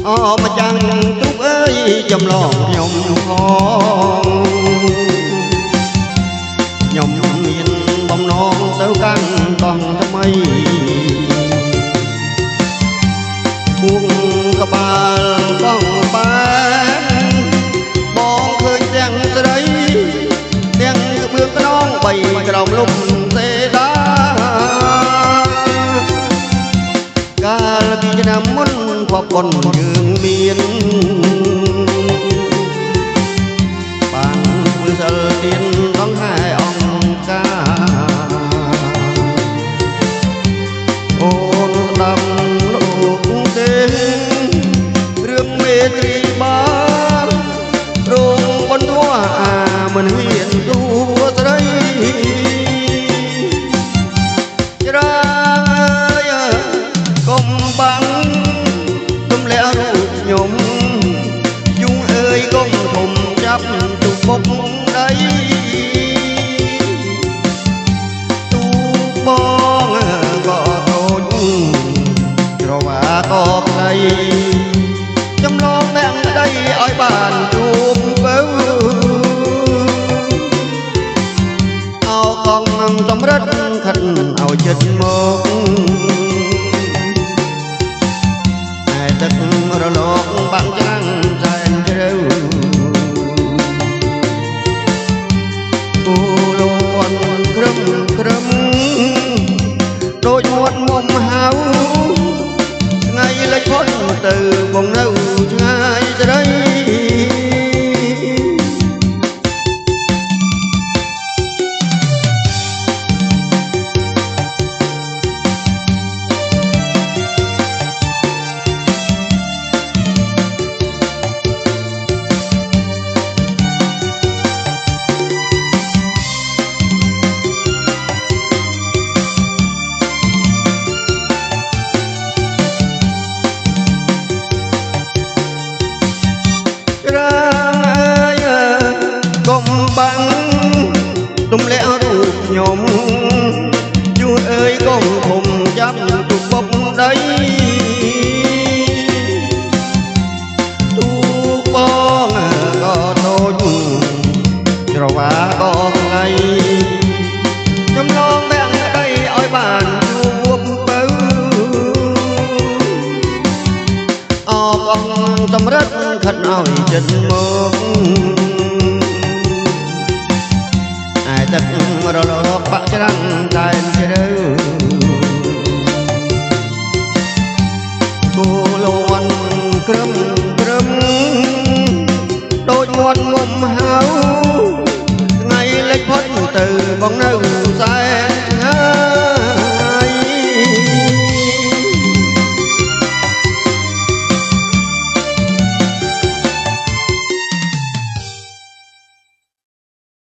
អម្ចាំងទុកអើយចំឡងខ្ញុំផងខ្ញុំមានបំណងទៅកាន់កោះថ្មីពួងក្បាលកោះបានបងឃើញទាំងស្រីទាំងក្បឿងខ្នងបីក្រោមលំទេដាកាលពីឆ្នាំមុនភពប៉ុនយើងមានបានធ្វើសិលទានដងហែអង្គការអូនស្ដាប់លោកទេរឿងមេត្រីបានរងបន្ទាស់អាមិនហ៊ានទូស្រីច្រាកុំបាំងទម្លាក់រូបខ្ញុំយូអើយកុំធំចាប់ទុកមុខដីទូបងក៏តូចច្រវាក៏ខ្លីចម្លងបែងដីឲ្យបានជួបបើអោកងសម្រិតខិតឲ្យចិត្តមកទឹករលកបាក់ច្រាំងសែនជ្រៅគូលួនក្រឹមក្រឹមដូចមាត់មុំហៅថ្ងៃលិចផុតទៅបងនៅឆ្ងាយស្រីកុំបាំងទម្លាក់រូបខ្ញុំយូរអើយកុំធំចាប់ទុកបុកដីទូបងក៏តូចច្រវាក៏ខ្លីចំឡងបែងដីឲ្យបានជួបបើអបអងសម្រិតខិតឲ្យចិត្តមកទឹករលកបាក់ច្រាំងតែនជ្រៅគូលួនក្រឹមក្រឹមដូចមាត់ងំហៅ